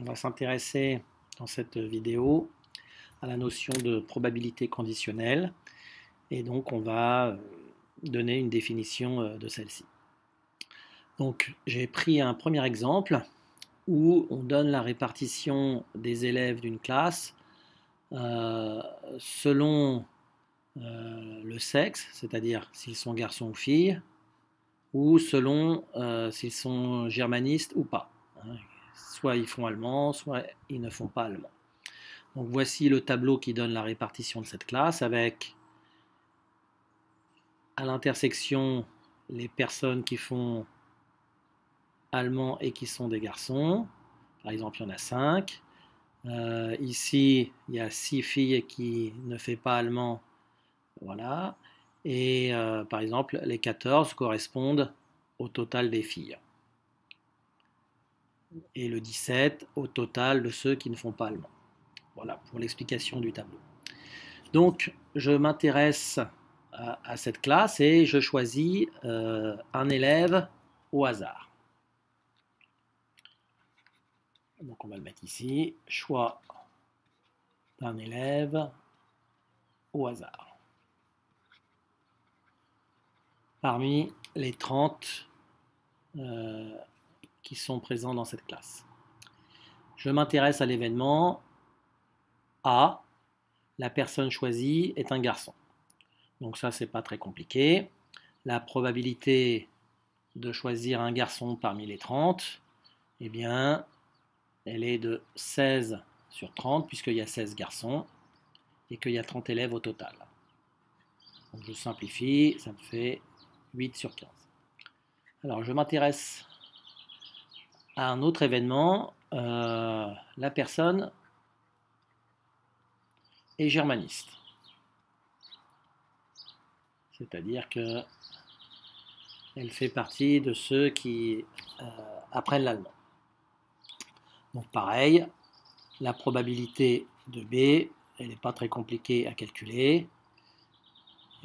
on va s'intéresser dans cette vidéo à la notion de probabilité conditionnelle et donc on va donner une définition de celle-ci. Donc j'ai pris un premier exemple où on donne la répartition des élèves d'une classe selon le sexe, c'est-à-dire s'ils sont garçons ou filles, ou selon s'ils sont germanistes ou pas. Soit ils font allemand, soit ils ne font pas allemand. Donc voici le tableau qui donne la répartition de cette classe avec à l'intersection les personnes qui font allemand et qui sont des garçons. Par exemple, il y en a 5. Ici, il y a 6 filles qui ne font pas allemand. Voilà. Et par exemple, les 14 correspondent au total des filles. Et le 17 au total de ceux qui ne font pas allemand. Voilà pour l'explication du tableau. Donc, je m'intéresse à cette classe et je choisis un élève au hasard. Donc, on va le mettre ici. Choix d'un élève au hasard. Parmi les 30 qui sont présents dans cette classe. Je m'intéresse à l'événement A. La personne choisie est un garçon. Donc ça, c'est pas très compliqué. La probabilité de choisir un garçon parmi les 30, eh bien, elle est de 16 sur 30, puisqu'il y a 16 garçons et qu'il y a 30 élèves au total. Donc je simplifie, ça me fait 8 sur 15. Alors je m'intéresse à un autre événement. La personne est germaniste. C'est-à-dire qu'elle fait partie de ceux qui apprennent l'allemand. Donc pareil, la probabilité de B, elle n'est pas très compliquée à calculer.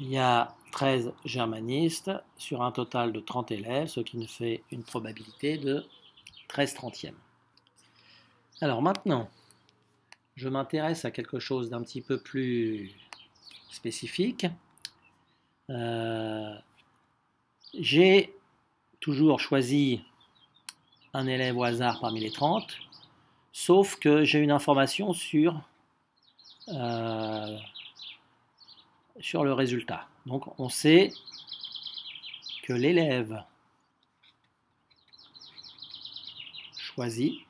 Il y a 13 germanistes sur un total de 30 élèves, ce qui nous fait une probabilité de 13 trentièmes. Alors maintenant, je m'intéresse à quelque chose d'un petit peu plus spécifique. J'ai toujours choisi un élève au hasard parmi les 30, sauf que j'ai une information sur le résultat. Donc on sait que l'élève choisi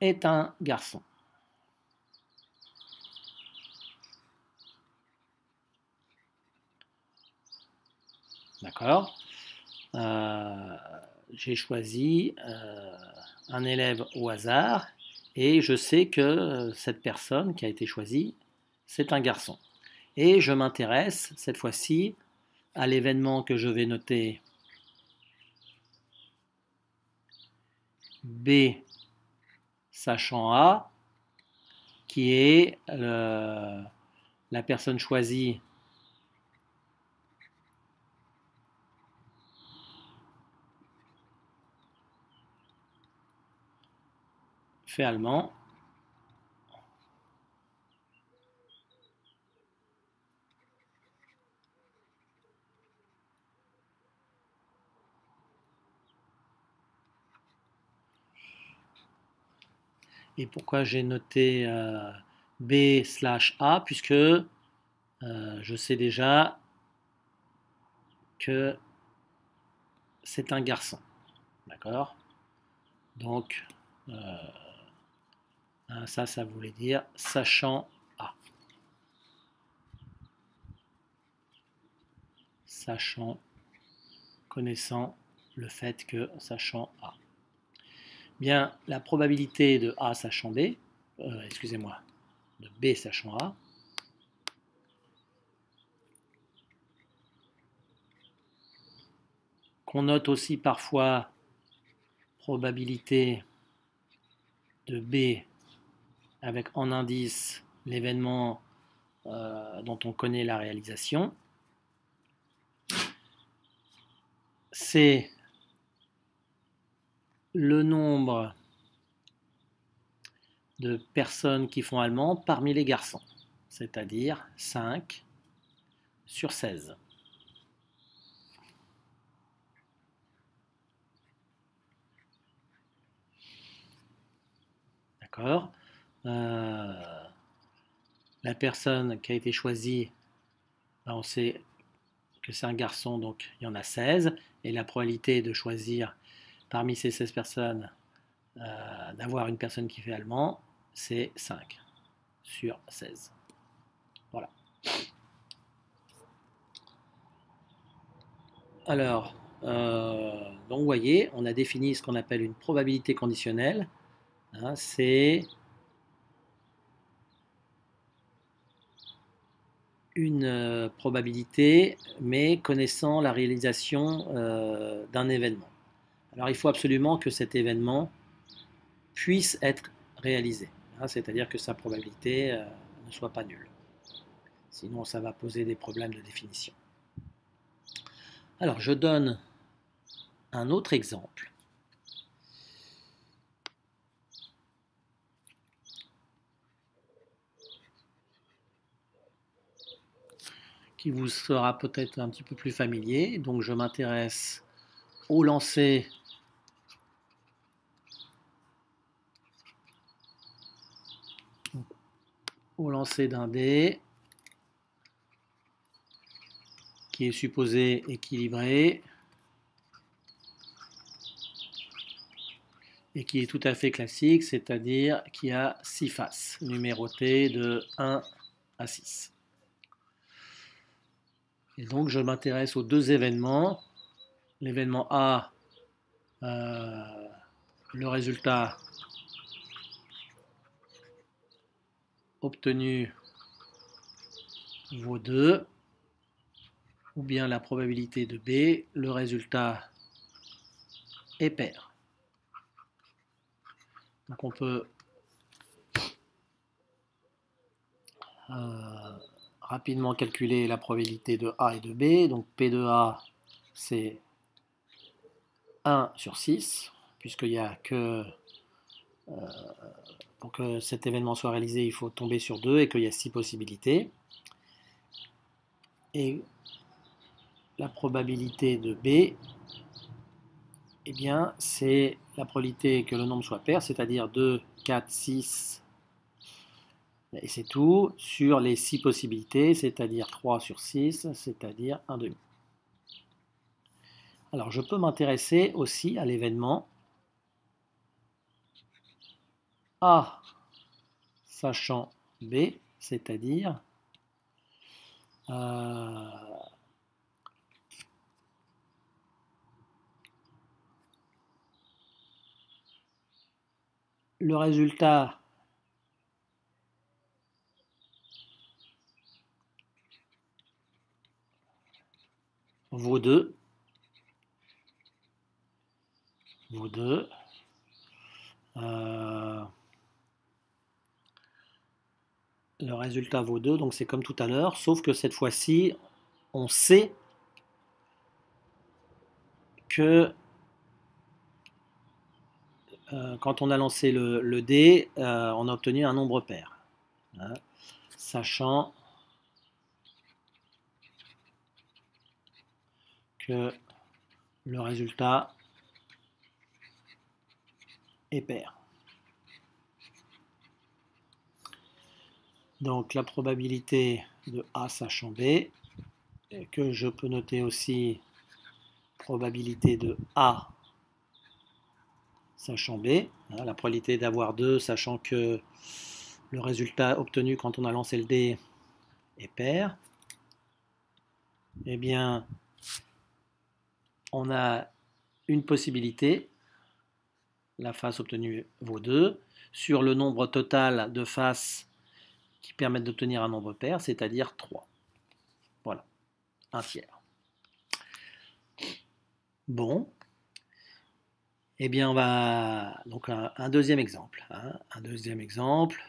est un garçon. D'accord. J'ai choisi un élève au hasard et je sais que cette personne qui a été choisie, c'est un garçon. Et je m'intéresse cette fois-ci à l'événement que je vais noter B sachant A, qui est la personne choisie fait allemand. Et pourquoi j'ai noté B/A? Puisque je sais déjà que c'est un garçon. D'accord? Donc, ça voulait dire sachant A. Sachant, connaissant le fait que sachant A. Bien, la probabilité de A sachant B, excusez-moi, de B sachant A, qu'on note aussi parfois probabilité de B avec en indice l'événement dont on connaît la réalisation. C'est le nombre de personnes qui font allemand parmi les garçons, c'est-à-dire 5 sur 16. D'accord. La personne qui a été choisie, on sait que c'est un garçon, donc il y en a 16, et la probabilité de choisir parmi ces 16 personnes d'avoir une personne qui fait allemand, c'est 5 sur 16. Voilà. Alors, donc vous voyez, on a défini ce qu'on appelle une probabilité conditionnelle. Hein, c'est une probabilité, mais connaissant la réalisation d'un événement. Alors il faut absolument que cet événement puisse être réalisé, hein, c'est-à-dire que sa probabilité ne soit pas nulle. Sinon ça va poser des problèmes de définition. Alors je donne un autre exemple. Qui vous sera peut-être un petit peu plus familier. Donc je m'intéresse au lancer d'un dé qui est supposé équilibré et qui est tout à fait classique, c'est-à-dire qui a 6 faces, numérotées de 1 à 6. Et donc je m'intéresse aux deux événements. L'événement A, le résultat obtenu vaut 2, ou bien la probabilité de B, le résultat est pair. Donc on peut rapidement calculer la probabilité de A et de B. Donc P de A, c'est 1 sur 6, puisqu'il n'y a que... pour que cet événement soit réalisé, il faut tomber sur 2 et qu'il y a 6 possibilités. Et la probabilité de B, eh bien, c'est la probabilité que le nombre soit pair, c'est-à-dire 2, 4, 6, et c'est tout, sur les 6 possibilités, c'est-à-dire 3 sur 6, c'est-à-dire 1 demi. Alors, je peux m'intéresser aussi à l'événement A sachant B, c'est-à-dire le résultat vaut 2. Le résultat vaut 2, donc c'est comme tout à l'heure, sauf que cette fois-ci, on sait que quand on a lancé le dé, on a obtenu un nombre pair, hein, sachant que le résultat est pair. Donc la probabilité de A sachant B, que je peux noter aussi probabilité de A sachant B, hein, la probabilité d'avoir 2 sachant que le résultat obtenu quand on a lancé le dé est pair. Eh bien, on a une possibilité, la face obtenue vaut 2, sur le nombre total de faces qui permettent d'obtenir un nombre pair, c'est-à-dire 3. Voilà, un tiers. Bon, eh bien on va donc un deuxième exemple. Hein, un deuxième exemple.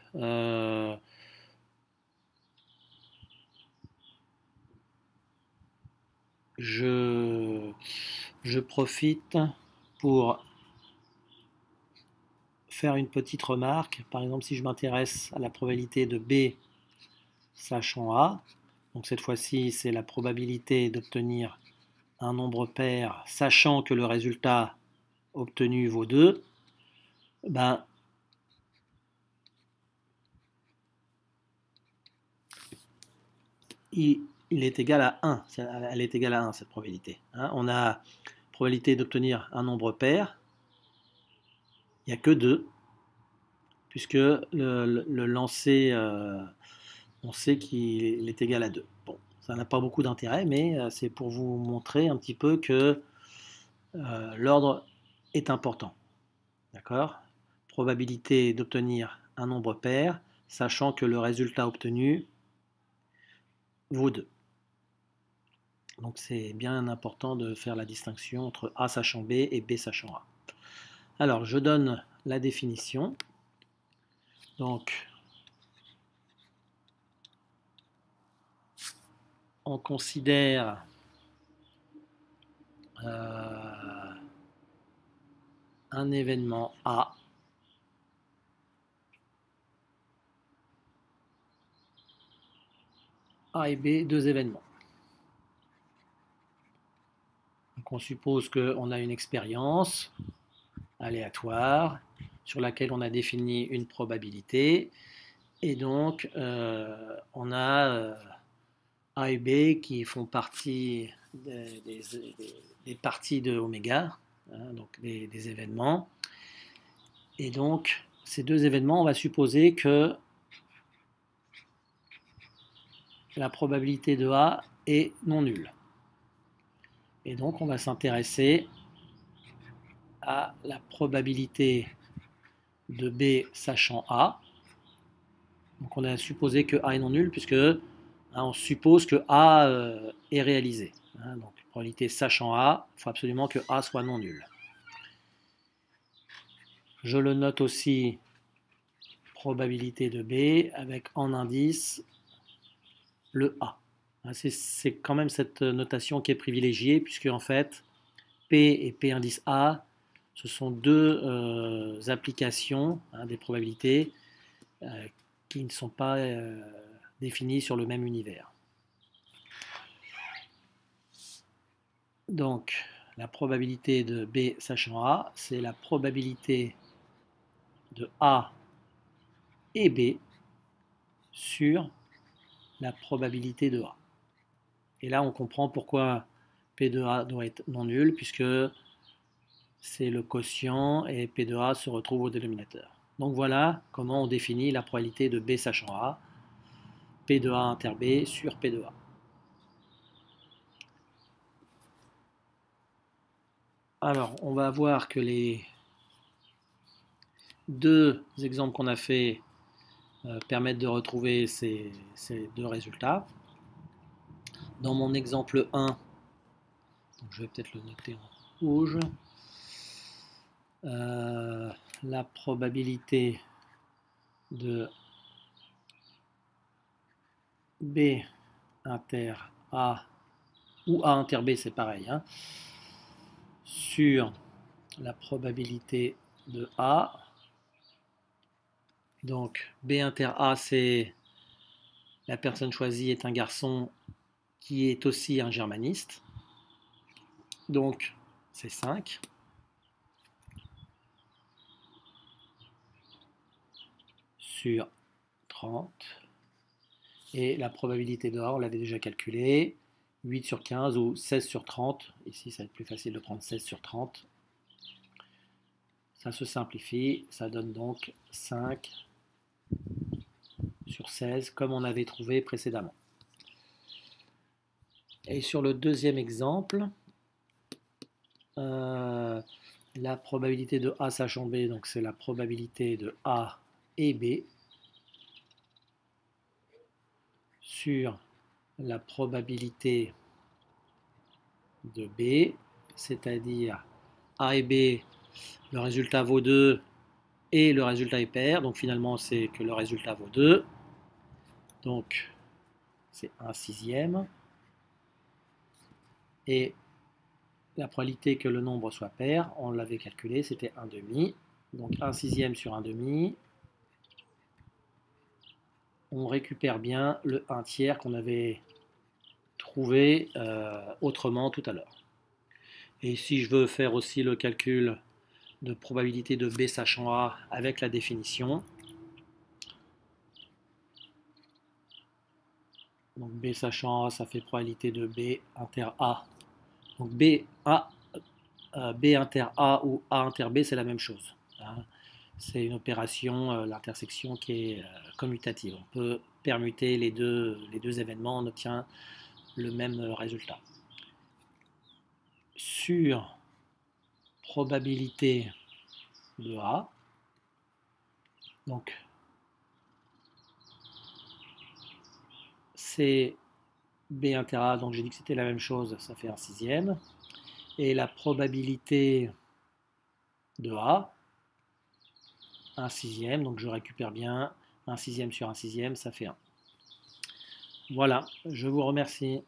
je profite pour faire une petite remarque. Par exemple, si je m'intéresse à la probabilité de B sachant A, donc cette fois-ci c'est la probabilité d'obtenir un nombre pair sachant que le résultat obtenu vaut 2, ben, il est égal à 1. Elle est égale à 1 cette probabilité. Hein. On a probabilité d'obtenir un nombre pair, il n'y a que 2, puisque le lancer, on sait qu'il est égal à 2. Bon, ça n'a pas beaucoup d'intérêt, mais c'est pour vous montrer un petit peu que l'ordre est important. D'accord? Probabilité d'obtenir un nombre pair, sachant que le résultat obtenu vaut 2. Donc c'est bien important de faire la distinction entre A sachant B et B sachant A. Alors je donne la définition. Donc on considère un événement A et B, deux événements. Donc on suppose qu'on a une expérience aléatoire sur laquelle on a défini une probabilité et donc on a A et B qui font partie des parties de oméga, hein, donc des événements. Et donc ces deux événements, on va supposer que la probabilité de A est non nulle. Et donc on va s'intéresser à la probabilité de B sachant A. Donc on a supposé que A est non nul puisque on suppose que A est réalisé. Hein, donc probabilité sachant A, il faut absolument que A soit non nul. Je le note aussi probabilité de B avec en indice le A. C'est quand même cette notation qui est privilégiée puisque en fait P et P indice A ce sont deux applications des probabilités qui ne sont pas définies sur le même univers. Donc la probabilité de B sachant A, c'est la probabilité de A et B sur la probabilité de A. Et là on comprend pourquoi P de A doit être non nul puisque c'est le quotient et P de A se retrouve au dénominateur. Donc voilà comment on définit la probabilité de B sachant A, P de A inter B sur P de A. Alors, on va voir que les deux exemples qu'on a fait permettent de retrouver ces deux résultats. Dans mon exemple 1, donc je vais peut-être le noter en rouge, la probabilité de B inter A ou A inter B, c'est pareil, hein, sur la probabilité de A. Donc B inter A, c'est la personne choisie est un garçon qui est aussi un germaniste. Donc c'est 5. Sur 30. Et la probabilité de A, on l'avait déjà calculée. 8 sur 15 ou 16 sur 30. Ici, ça va être plus facile de prendre 16 sur 30. Ça se simplifie. Ça donne donc 5 sur 16, comme on avait trouvé précédemment. Et sur le deuxième exemple, la probabilité de A sachant B, donc c'est la probabilité de A et B sur la probabilité de B, c'est-à-dire A et B, le résultat vaut 2 et le résultat est pair, donc finalement c'est que le résultat vaut 2, donc c'est 1/6. Et la probabilité que le nombre soit pair, on l'avait calculé, c'était 1 demi. Donc 1 sixième sur 1 demi. On récupère bien le 1 tiers qu'on avait trouvé autrement tout à l'heure. Et si je veux faire aussi le calcul de probabilité de B sachant A avec la définition, donc B sachant A, ça fait probabilité de B inter A. Donc B inter A ou A inter B, c'est la même chose. Hein. C'est une opération, l'intersection qui est commutative. On peut permuter les deux événements, on obtient le même résultat. Sur probabilité de A, donc c'est B inter A, donc j'ai dit que c'était la même chose, ça fait 1 sixième. Et la probabilité de A, 1 sixième, donc je récupère bien 1 sixième sur 1 sixième, ça fait 1. Voilà, je vous remercie.